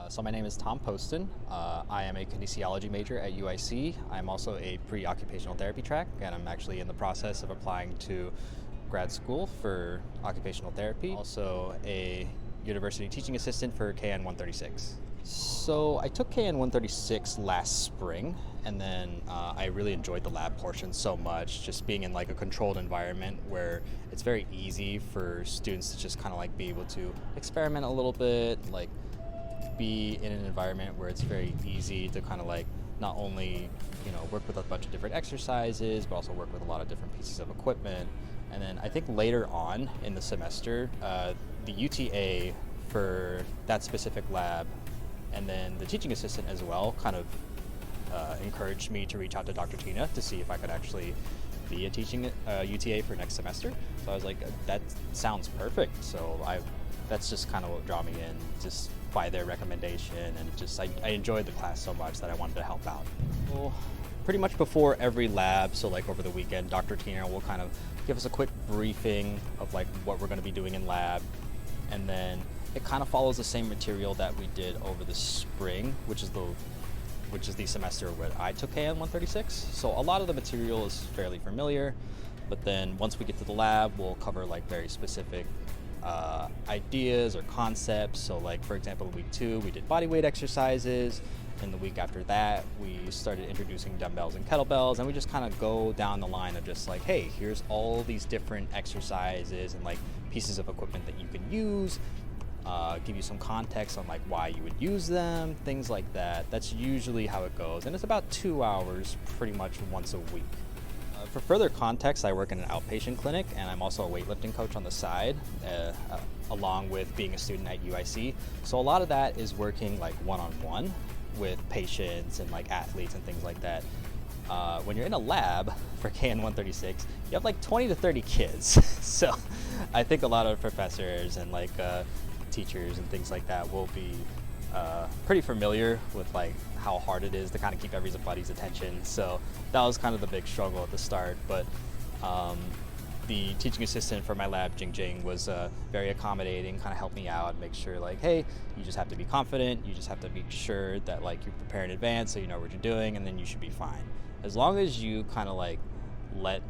So my name is Tom Poston. I am a kinesiology major at UIC. I'm also a pre-occupational therapy track, and I'm actually in the process of applying to grad school for occupational therapy. Also a university teaching assistant for KN 136. So I took KN 136 last spring, and then I really enjoyed the lab portion so much, just being in like a controlled environment where it's very easy for students to just kind of like be able to experiment a little bit, like be in an environment where it's very easy to kind of like not only work with a bunch of different exercises, but also work with a lot of different pieces of equipment. And then I think later on in the semester, the UTA for that specific lab and then the teaching assistant as well kind of encouraged me to reach out to Dr. Tina to see if I could actually be a teaching UTA for next semester. So I was like, that sounds perfect. So that's just kind of what drew me in, just by their recommendation, and just I enjoyed the class so much that I wanted to help out. Well, pretty much before every lab, so like over the weekend, Dr. Tina will kind of give us a quick briefing of like what we're going to be doing in lab, and then it kind of follows the same material that we did over the spring, which is the semester where I took KN 136. So a lot of the material is fairly familiar, but then once we get to the lab, we'll cover like very specific ideas or concepts. So like, for example, week 2 we did body weight exercises, and the week after that we started introducing dumbbells and kettlebells, and we just kind of go down the line of just like, hey, here's all these different exercises and like pieces of equipment that you can use, give you some context on like why you would use them, things like that. That's usually how it goes, and it's about 2 hours pretty much once a week. For further context, I work in an outpatient clinic, and I'm also a weightlifting coach on the side, along with being a student at UIC. So a lot of that is working like one-on-one with patients and like athletes and things like that. When you're in a lab for KN 136, you have like 20 to 30 kids. So I think a lot of professors and like teachers and things like that will be pretty familiar with like how hard it is to kind of keep everybody's attention. So that was kind of the big struggle at the start, but the teaching assistant for my lab, Jing Jing, was very accommodating, kind of helped me out, make sure like, hey, you just have to be confident, you just have to make sure that like you prepare in advance so you know what you're doing, and then you should be fine. As long as you kind of like let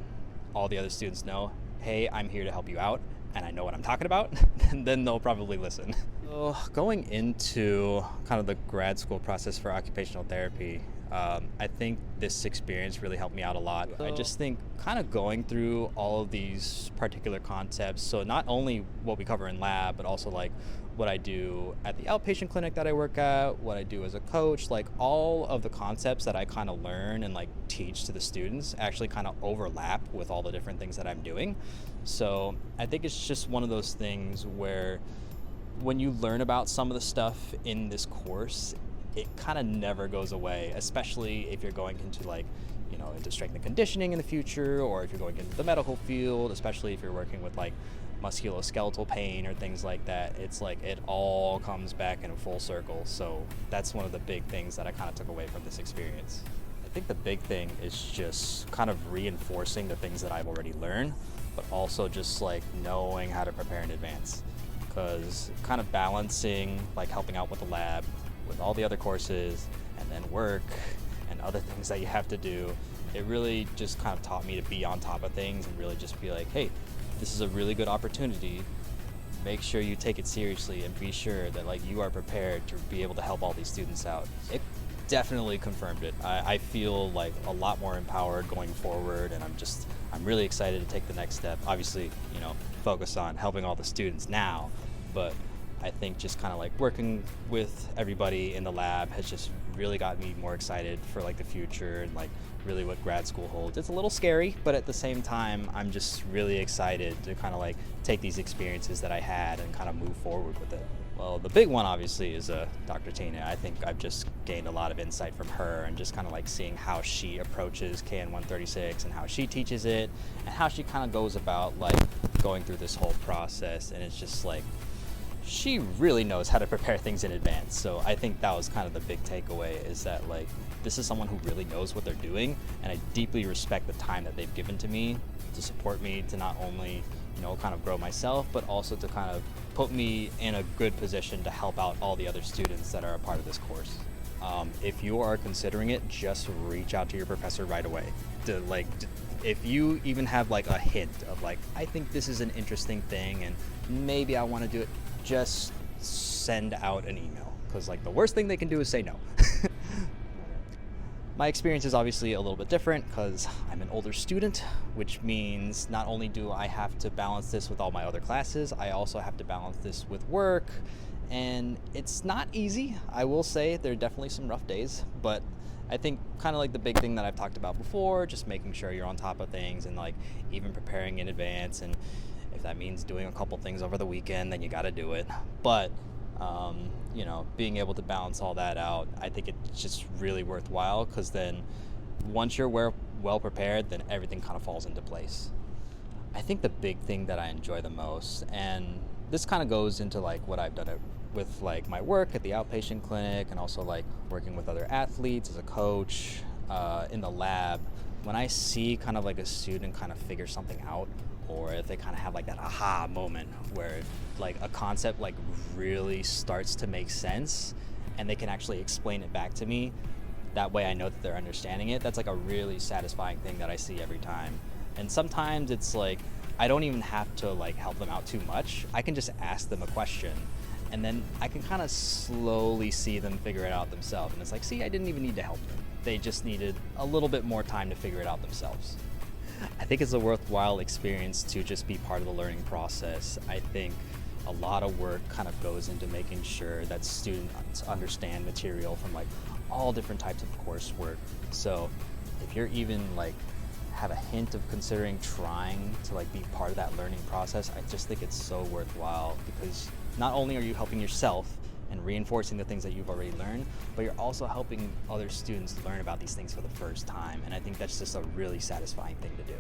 all the other students know, hey, I'm here to help you out and I know what I'm talking about, then they'll probably listen. So going into kind of the grad school process for occupational therapy, I think this experience really helped me out a lot. I just think kind of going through all of these particular concepts, so not only what we cover in lab, but also like what I do at the outpatient clinic that I work at, what I do as a coach, like all of the concepts that I kind of learn and like teach to the students actually kind of overlap with all the different things that I'm doing. So I think it's just one of those things where when you learn about some of the stuff in this course, it kind of never goes away, especially if you're going into like, into strength and conditioning in the future, or if you're going into the medical field, especially if you're working with like musculoskeletal pain or things like that. It's like it all comes back in a full circle. So that's one of the big things that I kind of took away from this experience. I think the big thing is just kind of reinforcing the things that I've already learned, but also just like knowing how to prepare in advance, because kind of balancing like helping out with the lab with all the other courses and then work and other things that you have to do, it really just kind of taught me to be on top of things and really just be like, hey, this is a really good opportunity. Make sure you take it seriously and be sure that like you are prepared to be able to help all these students out. It definitely confirmed it. I feel like a lot more empowered going forward, and I'm really excited to take the next step. Obviously, focus on helping all the students now, but I think just kind of like working with everybody in the lab has just really got me more excited for like the future and like really what grad school holds. It's a little scary, but at the same time, I'm just really excited to kind of like take these experiences that I had and kind of move forward with it. Well, the big one obviously is Dr. Tina. I think I've just gained a lot of insight from her, and just kind of like seeing how she approaches KN 136 and how she teaches it and how she kind of goes about like going through this whole process. And it's just like, she really knows how to prepare things in advance. So I think that was kind of the big takeaway, is that like this is someone who really knows what they're doing, and I deeply respect the time that they've given to me to support me to not only kind of grow myself, but also to kind of put me in a good position to help out all the other students that are a part of this course. If you are considering it, just reach out to your professor right away. If you even have like a hint of like, I think this is an interesting thing and maybe I want to do it, just send out an email, because like the worst thing they can do is say no. My experience is obviously a little bit different because I'm an older student, which means not only do I have to balance this with all my other classes, I also have to balance this with work, and it's not easy. I will say there are definitely some rough days, but I think kind of like the big thing that I've talked about before, just making sure you're on top of things and like even preparing in advance, and if that means doing a couple things over the weekend, then you got to do it. But being able to balance all that out, I think it's just really worthwhile, because then once you're well prepared, then everything kind of falls into place. I think the big thing that I enjoy the most, and this kind of goes into like what I've done with like my work at the outpatient clinic, and also like working with other athletes as a coach in the lab, when I see kind of like a student kind of figure something out, or if they kind of have like that aha moment where like a concept like really starts to make sense and they can actually explain it back to me, that way I know that they're understanding it. That's like a really satisfying thing that I see every time. And sometimes it's like I don't even have to like help them out too much. I can just ask them a question, and then I can kind of slowly see them figure it out themselves. And it's like, see, I didn't even need to help them. They just needed a little bit more time to figure it out themselves. I think it's a worthwhile experience to just be part of the learning process. I think a lot of work kind of goes into making sure that students understand material from like all different types of coursework. So if you're even like have a hint of considering trying to like be part of that learning process, I just think it's so worthwhile, because not only are you helping yourself and reinforcing the things that you've already learned, but you're also helping other students learn about these things for the first time. And I think that's just a really satisfying thing to do.